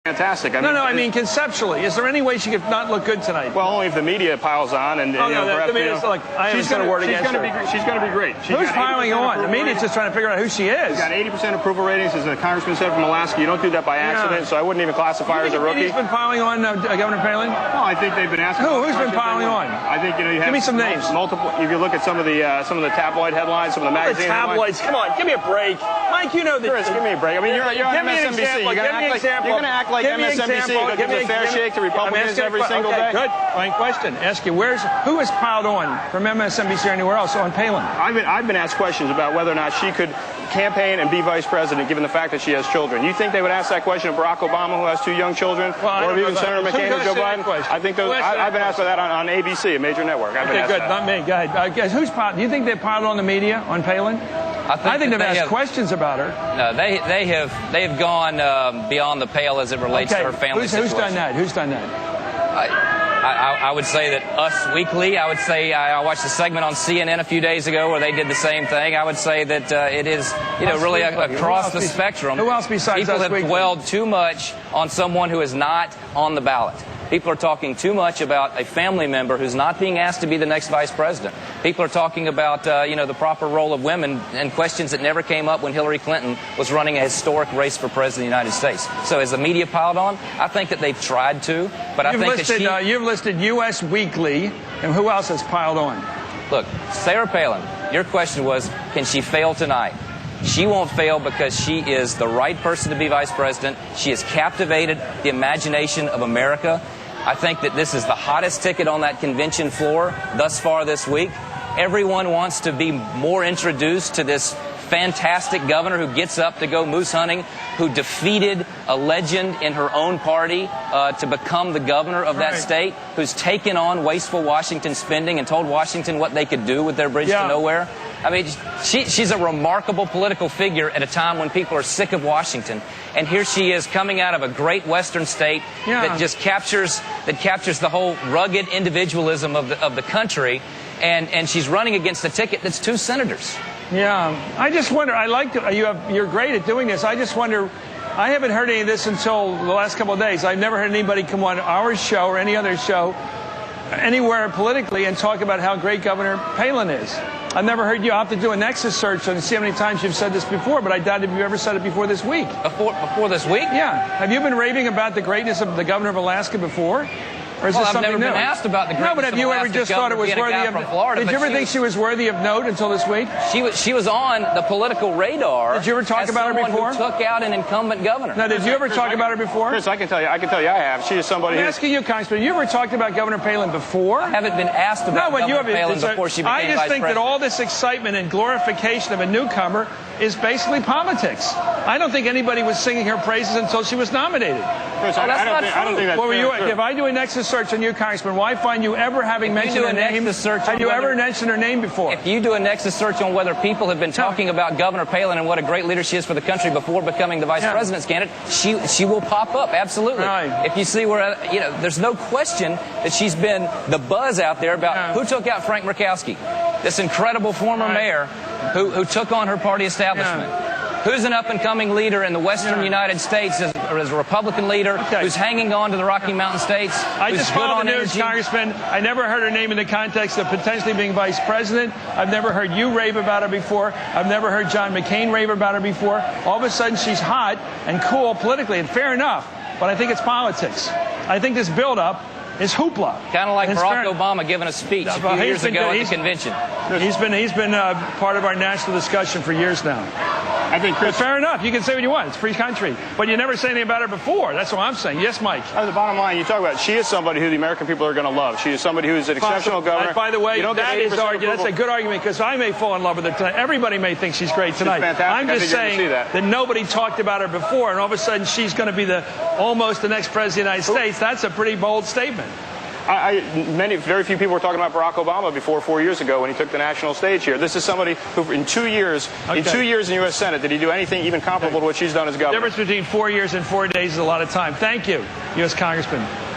Fantastic. I mean conceptually. Is there any way she could not look good tonight? Well, only if the media piles on and the media's like, I haven't said a word against her. She's going to be great. Who's piling on? The media's just trying to figure out who she is. She's got 80% approval ratings, as the congressman said from Alaska. You don't do that by accident, so I wouldn't even classify her as a rookie. Who's been piling on Governor Palin? No, I think they've been asking. Who's been piling on? I think you have. Give me some names. Multiple. If you look at some of the tabloid headlines, some of the magazine tabloids. Come on, give me a break, Mike. You know this. Chris, give me a break. I mean, you're on MSNBC. You're going to act like MSNBC gives a fair shake to Republicans every single day. Good. Fine question. Ask you, who is piled on from MSNBC or anywhere else on Palin? I've been asked questions about whether or not she could campaign and be vice president, given the fact that she has children. You think they would ask that question of Barack Obama, who has 2 young children, or even Senator McCain or Joe Biden? I think those. I've been asked for that on ABC, a major network. Okay, good. Not me. Go ahead. Who's piled? Do you think they piled on the media on Palin? I think they've asked questions about her. No, they have gone beyond the pale as it relates to her family situation. Who's done that? I would say that Us Weekly. I would say I watched a segment on CNN a few days ago where they did the same thing. I would say that it is really across the spectrum. Who else besides people have dwelled too much on someone who is not on the ballot. People are talking too much about a family member who's not being asked to be the next vice president. People are talking about, the proper role of women and questions that never came up when Hillary Clinton was running a historic race for president of the United States. So has the media piled on? I think that they've tried to, but You've listed US Weekly, and who else has piled on? Look, Sarah Palin, your question was, can she fail tonight? She won't fail because she is the right person to be vice president. She has captivated the imagination of America. I think that this is the hottest ticket on that convention floor thus far this week. Everyone wants to be more introduced to this fantastic governor who gets up to go moose hunting, who defeated a legend in her own party to become the governor of that state, who's taken on wasteful Washington spending and told Washington what they could do with their bridge to nowhere. I mean, she's a remarkable political figure at a time when people are sick of Washington. And here she is coming out of a great western state that just captures the whole rugged individualism of the country. And she's running against a ticket that's 2 senators. Yeah, I just wonder, you're great at doing this. I just wonder, I haven't heard any of this until the last couple of days. I've never heard anybody come on our show or any other show anywhere politically and talk about how great Governor Palin is. I've never heard you. I'll have to do a Nexus search and see how many times you've said this before, but I doubt if you've ever said it before this week. Before this week? Yeah. Have you been raving about the greatness of the governor of Alaska before? Or is this something I've never been asked about the greatness No, but have you ever just thought it was worthy of Florida? Did you ever think she was worthy of note until this week? She was on the political radar. Did you ever talk about her before? Who took out an incumbent governor. Now, did you ever talk about her before? Chris, I can tell you I have. She is somebody. I'm asking you, Congressman. You ever talked about Governor Palin before? I haven't been asked about Governor Palin before she became vice president. I just think that all this excitement and glorification of a newcomer is basically politics. I don't think anybody was singing her praises until she was nominated. Chris, I don't think that's fair. If I do a Nexus search on you, Congressman, why find you ever having mentioned her name? Have you ever mentioned her name before? If you do a Nexus search on whether people have been talking about Governor Palin and what a great leader she is for the country before becoming the vice president's candidate, she will pop up, absolutely. Right. If you see where, there's no question that she's been the buzz out there about who took out Frank Murkowski, this incredible former mayor who took on her party establishment. Who's an up-and-coming leader in the western United States as a Republican leader who's hanging on to the Rocky Mountain states? I just followed the news, Congressman. I never heard her name in the context of potentially being vice president. I've never heard you rave about her before. I've never heard John McCain rave about her before. All of a sudden, she's hot and cool politically, and fair enough. But I think it's politics. I think this build-up is hoopla. Kind of like Barack Obama giving a speech a few years ago at the convention. He's been part of our national discussion for years now. I think, Chris, fair enough. You can say what you want. It's a free country. But you never say anything about her before. That's what I'm saying. Yes, Mike. The bottom line, you talk about, she is somebody who the American people are going to love. She is somebody who is an exceptional governor. By the way, that's a good argument because I may fall in love with her tonight. Everybody may think she's great tonight. She's fantastic. I'm just saying that nobody talked about her before, and all of a sudden she's going to be almost the next president of the United States. That's a pretty bold statement. Very few people were talking about Barack Obama before 4 years ago when he took the national stage here. This is somebody who, in 2 years, in the U.S. Senate, did he do anything even comparable to what she's done as governor? The difference between 4 years and 4 days is a lot of time. Thank you, U.S. Congressman.